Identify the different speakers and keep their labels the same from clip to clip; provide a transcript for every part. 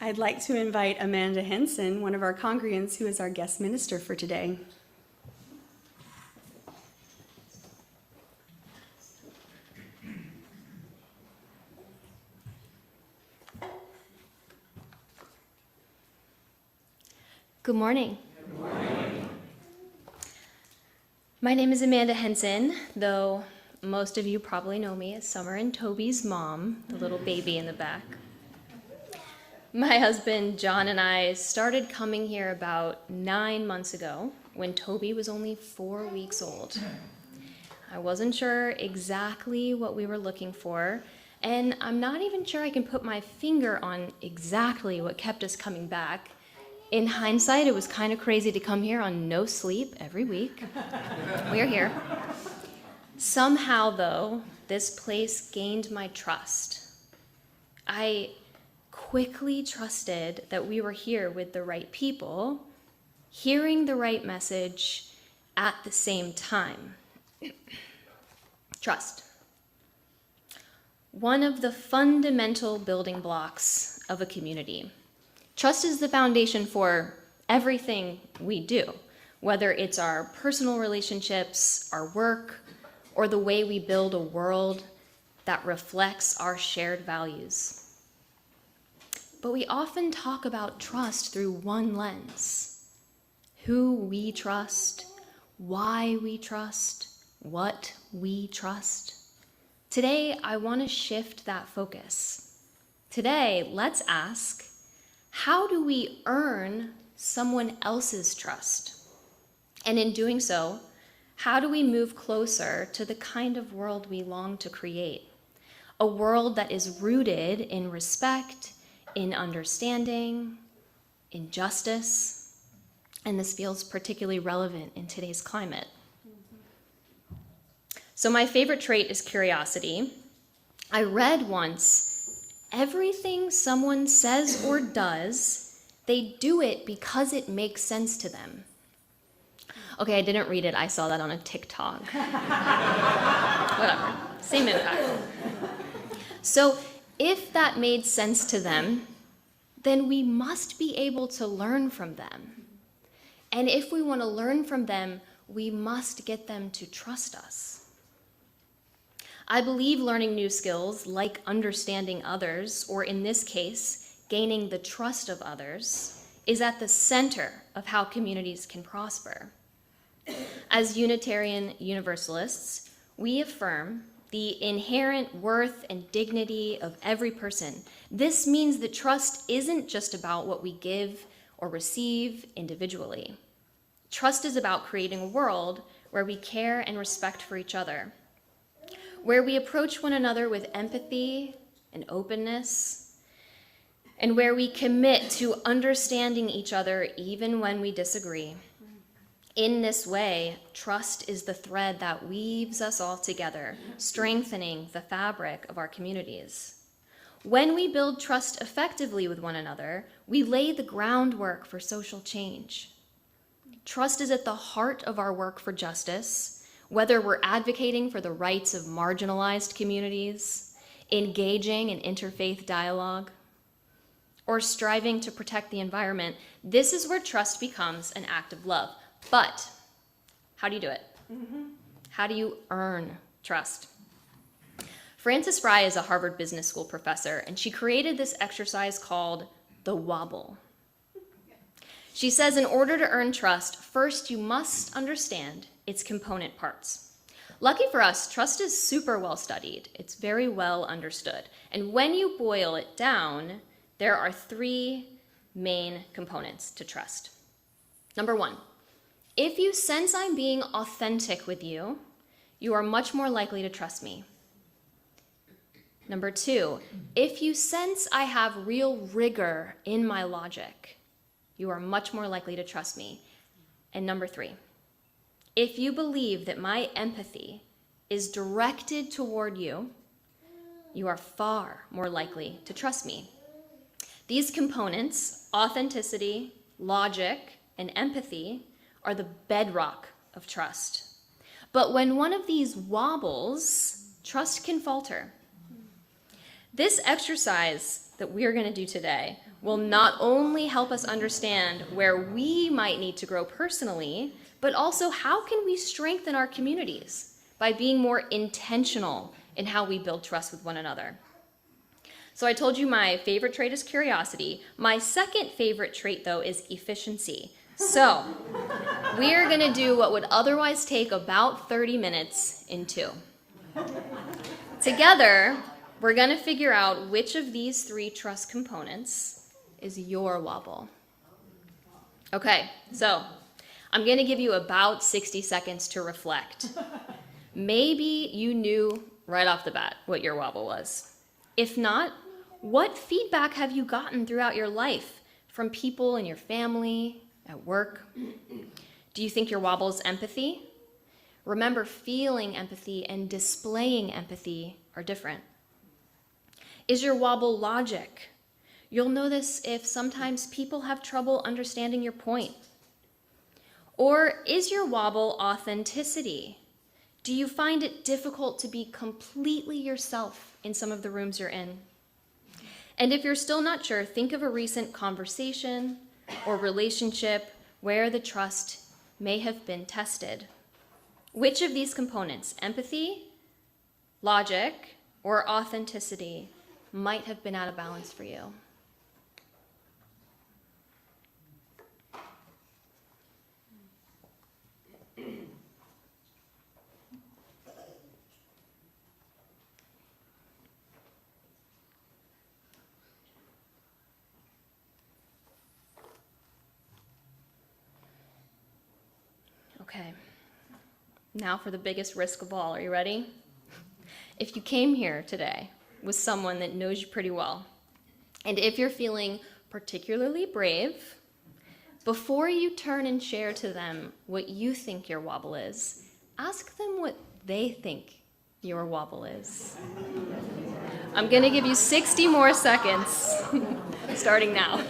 Speaker 1: I'd like to invite Amanda Hensen, one of our congregants, who is our guest minister for today.
Speaker 2: Good morning.
Speaker 3: Good morning.
Speaker 2: My name is Amanda Hensen, though most of you probably know me as Summer and Toby's mom, the little baby in the back. My husband, John, and I started coming here about 9 months ago when Toby was only 4 weeks old. I wasn't sure exactly what we were looking for, and I'm not even sure I can put my finger on exactly what kept us coming back. In hindsight, it was kind of crazy to come here on no sleep every week. We're here. Somehow, though, this place gained my trust. I quickly trusted that we were here with the right people, hearing the right message at the same time. Trust. One of the fundamental building blocks of a community. Trust is the foundation for everything we do, whether it's our personal relationships, our work, or the way we build a world that reflects our shared values. But we often talk about trust through one lens: who we trust, why we trust, what we trust. Today, I want to shift that focus. Today, let's ask, how do we earn someone else's trust? And in doing so, how do we move closer to the kind of world we long to create? A world that is rooted in respect, in understanding, in justice, and this feels particularly relevant in today's climate. So my favorite trait is curiosity. I read once, everything someone says or does, they do it because it makes sense to them. Okay, I didn't read it, I saw that on a TikTok. Whatever, same impact. So if that made sense to them, then we must be able to learn from them. And if we want to learn from them, we must get them to trust us. I believe learning new skills, like understanding others, or in this case, gaining the trust of others, is at the center of how communities can prosper. As Unitarian Universalists, we affirm the inherent worth and dignity of every person. This means that trust isn't just about what we give or receive individually. Trust is about creating a world where we care and respect for each other, where we approach one another with empathy and openness, and where we commit to understanding each other even when we disagree. In this way, trust is the thread that weaves us all together, strengthening the fabric of our communities. When we build trust effectively with one another, we lay the groundwork for social change. Trust is at the heart of our work for justice, whether we're advocating for the rights of marginalized communities, engaging in interfaith dialogue, or striving to protect the environment. This is where trust becomes an act of love. But how do you do it? How do you earn trust? Frances Fry is a Harvard Business School professor, and she created this exercise called the wobble. She says in order to earn trust, first you must understand its component parts. Lucky for us, trust is super well studied. It's very well understood. And when you boil it down, there are 3 main components to trust. Number 1, if you sense I'm being authentic with you, you are much more likely to trust me. Number 2, if you sense I have real rigor in my logic, you are much more likely to trust me. And number 3, if you believe that my empathy is directed toward you, you are far more likely to trust me. These components, authenticity, logic, and empathy, are the bedrock of trust. But when one of these wobbles, trust can falter. This exercise that we're going to do today will not only help us understand where we might need to grow personally, but also how can we strengthen our communities by being more intentional in how we build trust with one another. So I told you my favorite trait is curiosity. My second favorite trait, though, is efficiency. So we're going to do what would otherwise take about 30 minutes in 2. Together, we're going to figure out which of these 3 trust components is your wobble. Okay, so I'm going to give you about 60 seconds to reflect. Maybe you knew right off the bat what your wobble was. If not, what feedback have you gotten throughout your life from people in your family, at work? Do you think your wobble is empathy? Remember, feeling empathy and displaying empathy are different. Is your wobble logic? You'll notice if sometimes people have trouble understanding your point. Or is your wobble authenticity? Do you find it difficult to be completely yourself in some of the rooms you're in? And if you're still not sure, think of a recent conversation or relationship where the trust may have been tested. Which of these components, empathy, logic, or authenticity, might have been out of balance for you? Okay, now for the biggest risk of all. Are you ready? If you came here today with someone that knows you pretty well, and if you're feeling particularly brave, before you turn and share to them what you think your wobble is, ask them what they think your wobble is. I'm going to give you 60 more seconds, starting now.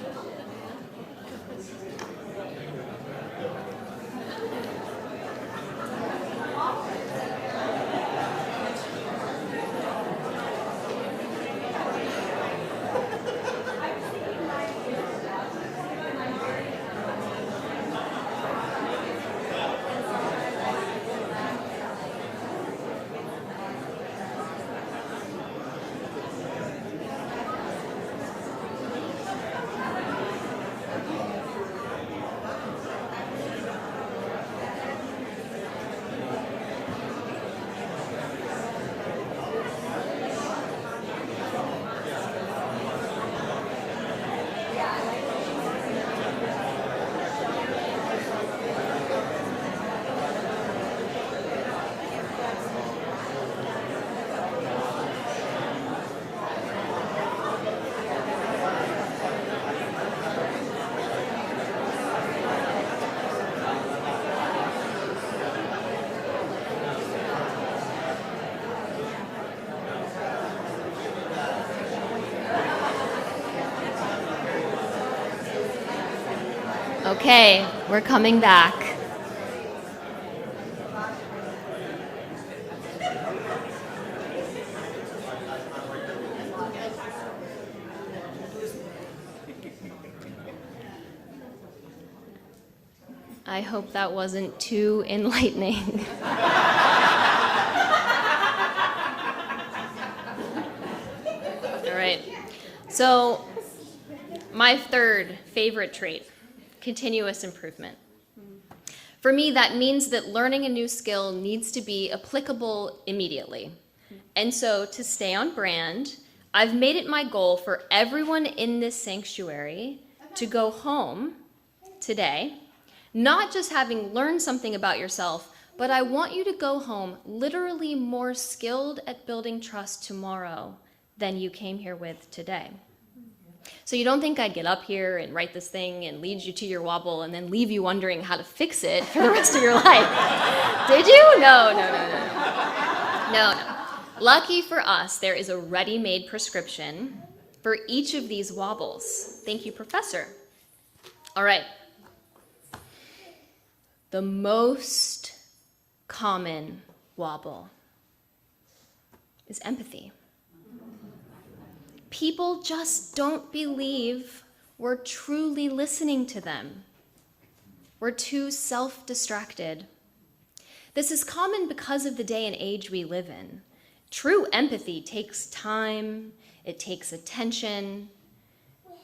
Speaker 2: Okay, we're coming back. I hope that wasn't too enlightening. All right, so my third favorite trait, continuous improvement. For me, that means that learning a new skill needs to be applicable immediately. And so to stay on brand, I've made it my goal for everyone in this sanctuary to go home today, not just having learned something about yourself, but I want you to go home literally more skilled at building trust tomorrow than you came here with today. So you don't think I'd get up here and write this thing and lead you to your wobble and then leave you wondering how to fix it for the rest of your life. Did you? No. Lucky for us, there is a ready-made prescription for each of these wobbles. Thank you, Professor. All right. The most common wobble is empathy. people just don't believe we're truly listening to them. We're too self-distracted. This is common because of the day and age we live in. True empathy takes time, it takes attention,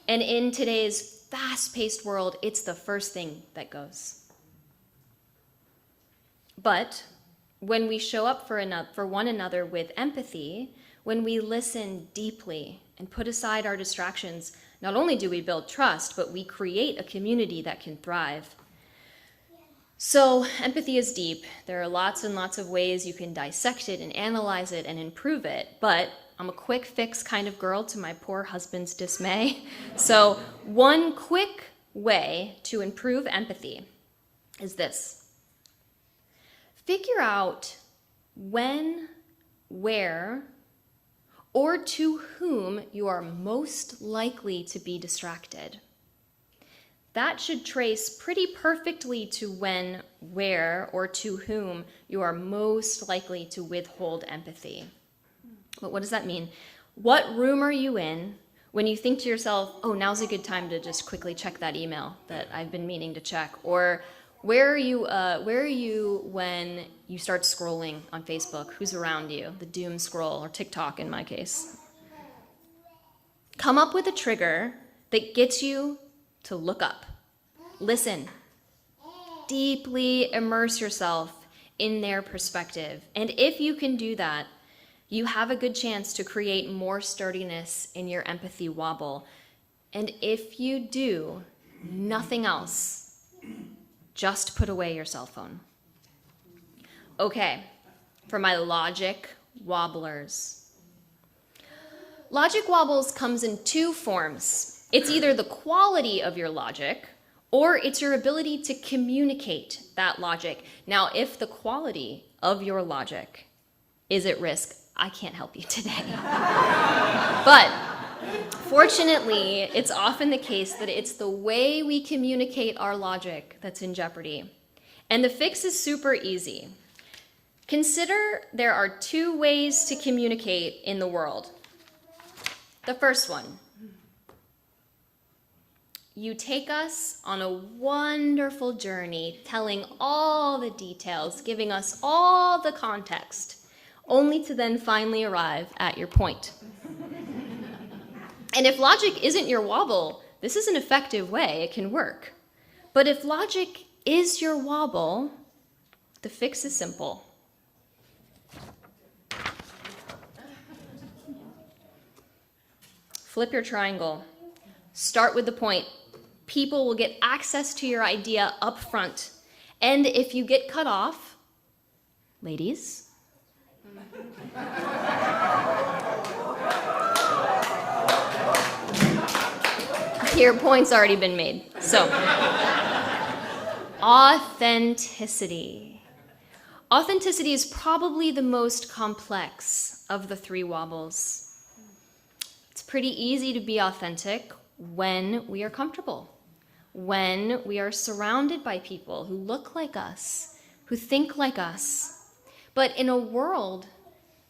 Speaker 2: and in today's fast-paced world, it's the first thing that goes. But when we show up for one another with empathy, when we listen deeply and put aside our distractions, not only do we build trust, but we create a community that can thrive. So empathy is deep. There are lots and lots of ways you can dissect it and analyze it and improve it, but I'm a quick fix kind of girl to my poor husband's dismay. So one quick way to improve empathy is this. Figure out when, where, or to whom you are most likely to be distracted. That should trace pretty perfectly to when, where, or to whom you are most likely to withhold empathy. But what does that mean? What room are you in when you think to yourself, oh, now's a good time to just quickly check that email that I've been meaning to check? Or where are you when you start scrolling on Facebook? Who's around you? The doom scroll, or TikTok in my case. Come up with a trigger that gets you to look up, listen, deeply immerse yourself in their perspective. And if you can do that, you have a good chance to create more sturdiness in your empathy wobble. And if you do nothing else, just put away your cell phone. Okay, for my logic wobblers. Logic wobbles comes in two forms. It's either the quality of your logic, or it's your ability to communicate that logic. Now, if the quality of your logic is at risk, I can't help you today. But fortunately, it's often the case that it's the way we communicate our logic that's in jeopardy. And the fix is super easy. Consider there are two ways to communicate in the world. The first one, you take us on a wonderful journey, telling all the details, giving us all the context, only to then finally arrive at your point. And if logic isn't your wobble, this is an effective way, it can work. But if logic is your wobble, the fix is simple. Flip your triangle. Start with the point. People will get access to your idea up front. And if you get cut off, ladies, your point's already been made. So, authenticity. Authenticity is probably the most complex of the three wobbles. It's pretty easy to be authentic when we are comfortable, when we are surrounded by people who look like us, who think like us. But in a world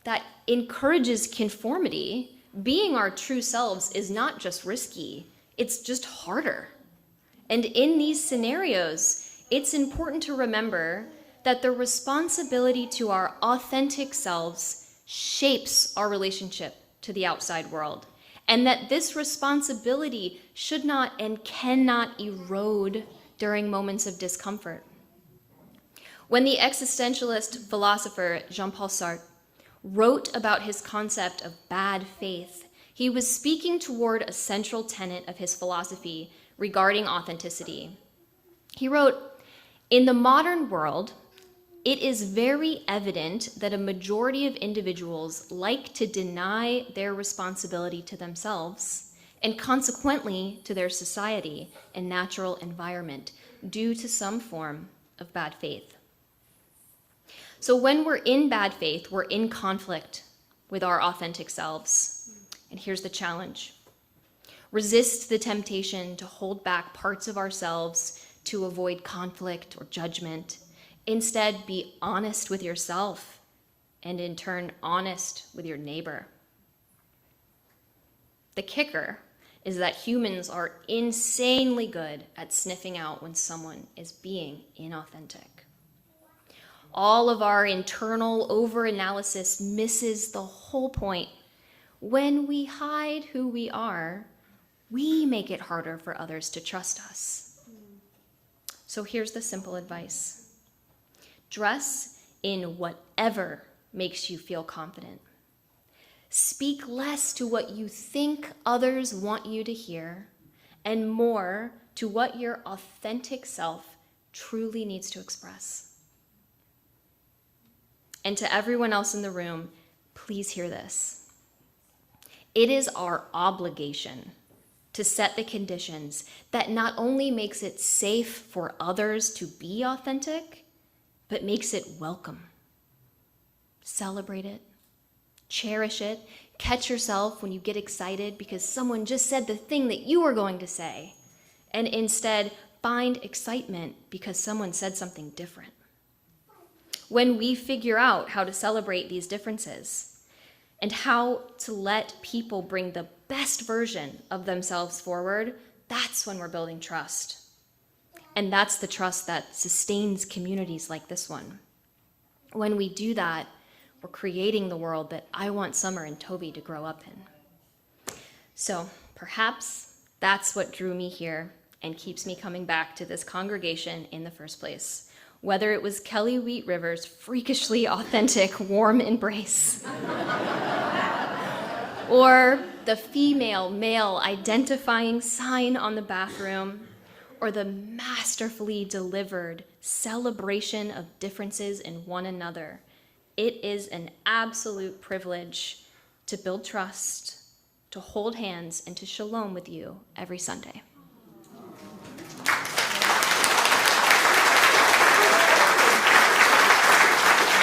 Speaker 2: that encourages conformity, being our true selves is not just risky, it's just harder. And in these scenarios, it's important to remember that the responsibility to our authentic selves shapes our relationship to the outside world, and that this responsibility should not and cannot erode during moments of discomfort. When the existentialist philosopher Jean-Paul Sartre wrote about his concept of bad faith, he was speaking toward a central tenet of his philosophy regarding authenticity. He wrote, "In the modern world, it is very evident that a majority of individuals like to deny their responsibility to themselves and consequently to their society and natural environment due to some form of bad faith." So when we're in bad faith, we're in conflict with our authentic selves. And here's the challenge. Resist the temptation to hold back parts of ourselves to avoid conflict or judgment. Instead, be honest with yourself and in turn honest with your neighbor. The kicker is that humans are insanely good at sniffing out when someone is being inauthentic. All of our internal overanalysis misses the whole point. When we hide who we are, we make it harder for others to trust us. So here's the simple advice. Dress in whatever makes you feel confident. Speak less to what you think others want you to hear, and more to what your authentic self truly needs to express. And to everyone else in the room, please hear this. It is our obligation to set the conditions that not only makes it safe for others to be authentic, but makes it welcome. Celebrate it. Cherish it. Catch yourself when you get excited because someone just said the thing that you were going to say. And instead, find excitement because someone said something different. When we figure out how to celebrate these differences and how to let people bring the best version of themselves forward, that's when we're building trust. And that's the trust that sustains communities like this one. When we do that, we're creating the world that I want Summer and Toby to grow up in. So perhaps that's what drew me here and keeps me coming back to this congregation in the first place. Whether it was Kelly Wheat River's freakishly authentic warm embrace, or the female-male identifying sign on the bathroom, or the masterfully delivered celebration of differences in one another, it is an absolute privilege to build trust, to hold hands, and to shalom with you every Sunday.